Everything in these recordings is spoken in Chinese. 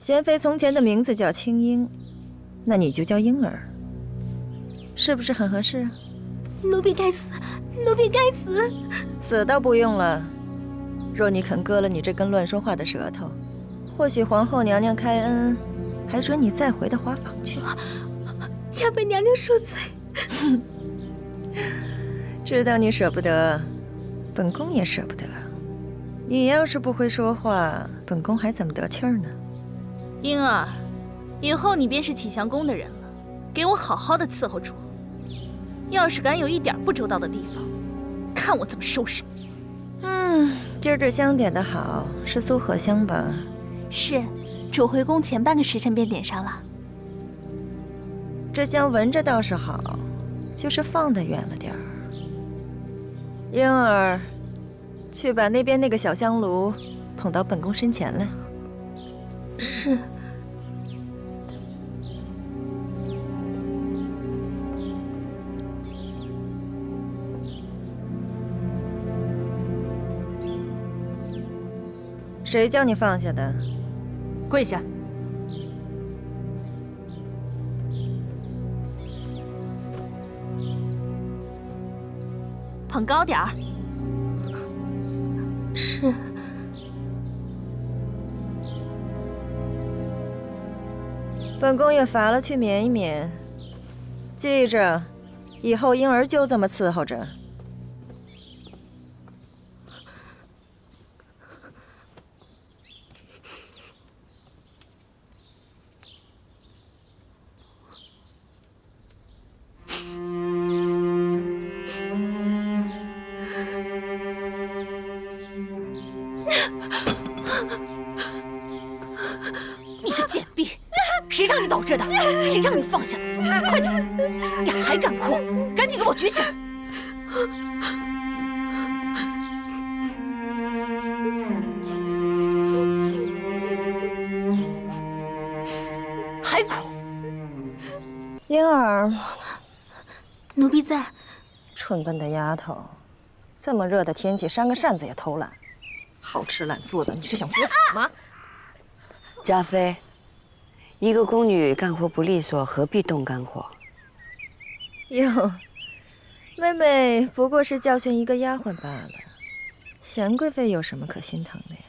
贤妃从前的名字叫青樱，那你就叫樱儿，是不是很合适啊？奴婢该死，奴婢该死。死倒不用了，若你肯割了你这根乱说话的舌头，或许皇后娘娘开恩，还准你再回到花房去。嘉妃娘娘恕罪。知道你舍不得，本宫也舍不得。你要是不会说话，本宫还怎么得气儿呢？莺儿，以后你便是启祥宫的人了，给我好好的伺候住。要是敢有一点不周到的地方，看我怎么收拾你。今儿这香点的好，是酥荷香吧？是，主回宫前半个时辰便点上了。这香闻着倒是好，就是放得远了点儿。莺儿，去把那边那个小香炉捧到本宫身前来。是。谁叫你放下的？跪下。捧高点儿。是。本宫也罚了去免一免。记着，以后莺儿就这么伺候着。你个贱婢，谁让你倒这的？谁让你放下的？快点！你还敢哭？赶紧给我举起来！还哭？莺儿，奴婢在。蠢笨的丫头，这么热的天气，扇个扇子也偷懒，好吃懒做的，你是想作死吗？嘉妃，一个宫女干活不利索，何必动肝火？哟，妹妹不过是教训一个丫鬟罢了，贤贵妃有什么可心疼的呀？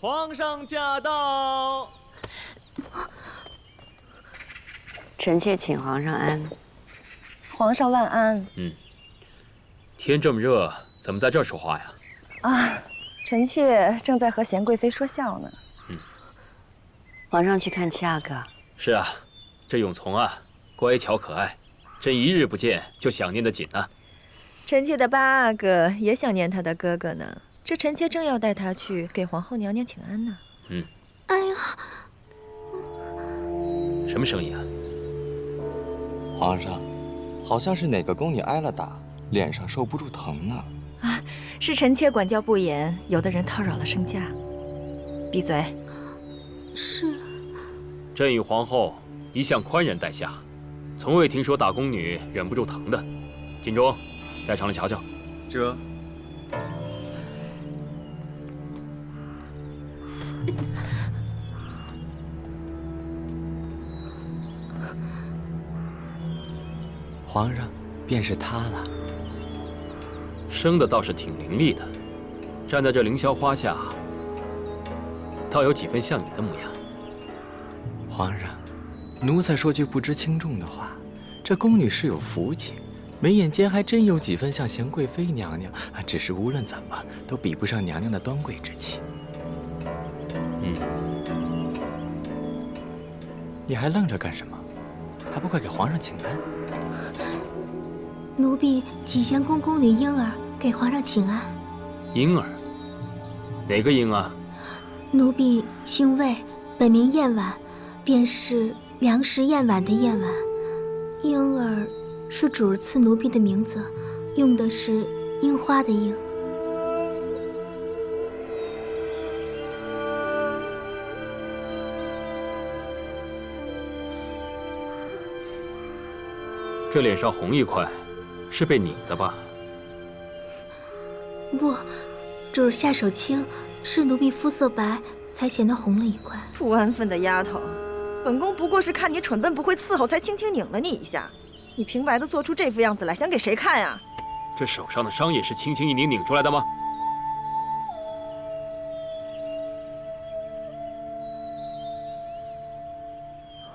皇上驾到！臣妾请皇上安。皇上万安。天这么热，怎么在这儿说话呀？啊，臣妾正在和贤贵妃说笑呢。皇上去看七阿哥。是啊，这永从啊，乖巧可爱，朕一日不见就想念得紧啊。臣妾的八阿哥也想念他的哥哥呢，这臣妾正要带他去给皇后娘娘请安呢。哎呀，什么声音啊？皇上，好像是哪个宫女挨了打，脸上受不住疼呢。啊，是臣妾管教不严，有的人叨扰了圣驾。闭嘴。是。朕与皇后一向宽仁待下，从未听说打宫女忍不住疼的。锦中，带上来瞧瞧。这。皇上，便是她了。生的倒是挺伶俐的，站在这凌霄花下，倒有几分像你的模样。皇上，奴才说句不知轻重的话，这宫女是有福气，眉眼间还真有几分像贤贵妃娘娘，只是无论怎么都比不上娘娘的端贵之气。你还愣着干什么？还不快给皇上请安！奴婢启贤宫宫女莺儿给皇上请安。莺儿？哪个莺啊？奴婢姓魏，本名燕婉，便是粮食燕婉的燕婉。莺儿是主儿赐奴婢的名字，用的是樱花的樱。这脸上红一块，是被拧的吧？不，主儿下手轻，是奴婢肤色白，才显得红了一块。不安分的丫头，本宫不过是看你蠢笨不会伺候，才轻轻拧了你一下。你平白的做出这副样子来，想给谁看呀？这手上的伤也是轻轻一拧拧出来的吗？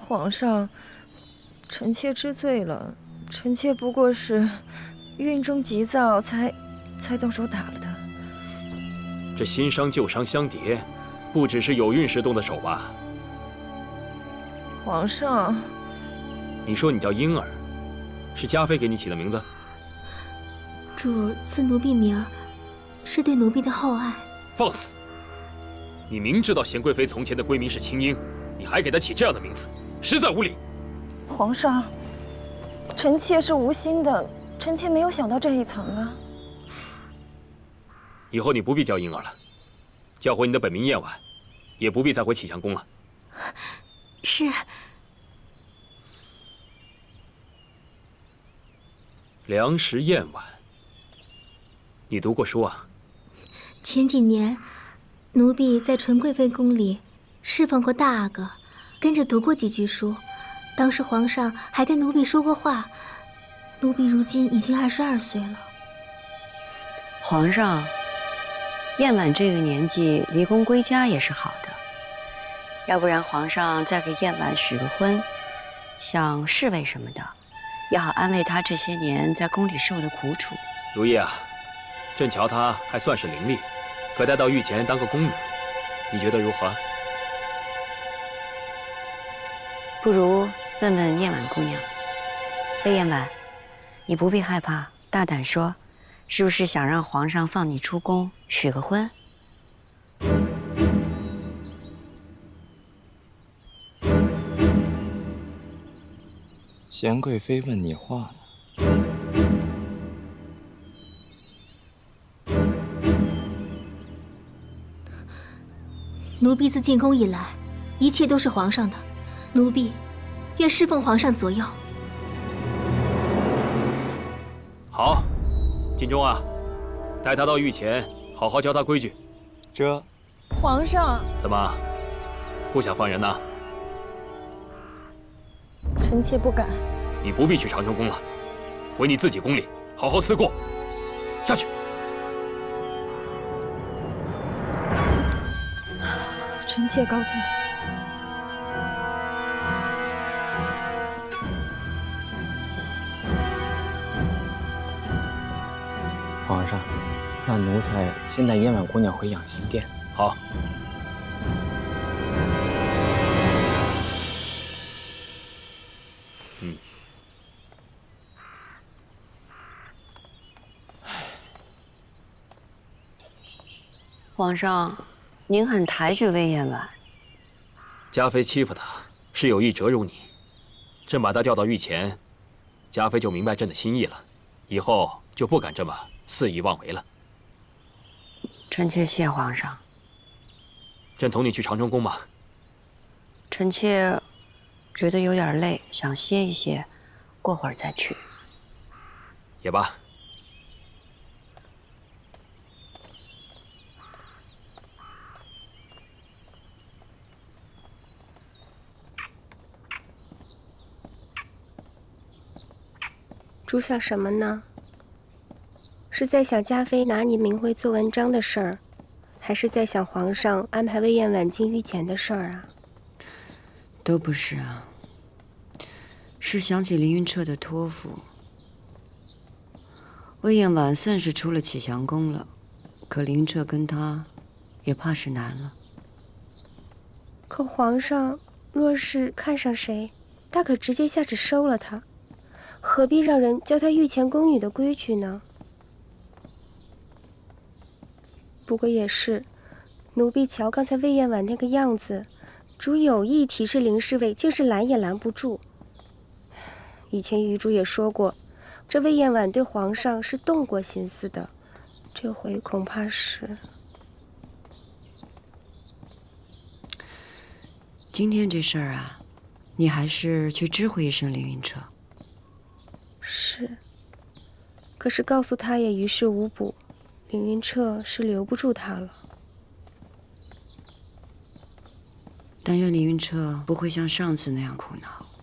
皇上，臣妾知罪了。臣妾不过是孕中急躁，才动手打了他。这新伤旧伤相叠，不只是有孕时动的手吧？皇上，你说你叫婴儿，是嘉妃给你起的名字？主赐奴婢名儿，是对奴婢的厚爱。放肆！你明知道贤贵妃从前的闺名是青樱，你还给她起这样的名字，实在无礼。皇上，臣妾是无心的，臣妾没有想到这一层啊。以后你不必叫婴儿了，叫回你的本名燕婉，也不必再回启祥宫了。是。梁实燕婉，你读过书啊？前几年，奴婢在纯贵妃宫里侍奉过大阿哥，跟着读过几句书。当时皇上还跟奴婢说过话。奴婢如今已经22岁了。皇上，燕婉这个年纪离宫归家也是好的，要不然皇上再给燕婉许个婚，像侍卫什么的，也好安慰她这些年在宫里受的苦楚。如意啊，朕瞧她还算是伶俐，可待到御前当个宫女，你觉得如何？不如问问燕婉姑娘。魏燕婉，你不必害怕，大胆说，是不是想让皇上放你出宫许个婚？贤贵妃问你话呢。奴婢自进宫以来，一切都是皇上的，奴婢愿侍奉皇上左右。好，金钟啊，带他到御前，好好教他规矩。这，皇上，怎么，不想放人呢？臣妾不敢。你不必去长春宫了，回你自己宫里，好好思过。下去。臣妾告退。皇上，让奴才先带燕婉姑娘回养心殿。好。皇上，您很抬举魏燕婉。嘉妃欺负她，是有意折辱你。朕把她调到御前，嘉妃就明白朕的心意了，以后就不敢这么肆意妄为了。臣妾谢皇上。朕同你去长春宫吧。臣妾觉得有点累，想歇一歇，过会儿再去。也罢。主想什么呢？是在想嘉妃拿你名讳做文章的事儿，还是在想皇上安排魏燕婉进御前的事儿啊？都不是啊，是想起凌云彻的托付。魏燕婉算是出了启祥宫了，可凌云彻跟他也怕是难了。可皇上若是看上谁，大可直接下旨收了他，何必让人教他御前宫女的规矩呢？不过也是，奴婢瞧刚才魏燕婉那个样子，主有意提示林侍卫，竟是拦也拦不住。以前余主也说过，这魏燕婉对皇上是动过心思的，这回恐怕是……今天这事儿啊，你还是去知会一声凌云彻。是，可是告诉他也于事无补，凌云彻是留不住他了。但愿李云彻不会像上次那样苦恼。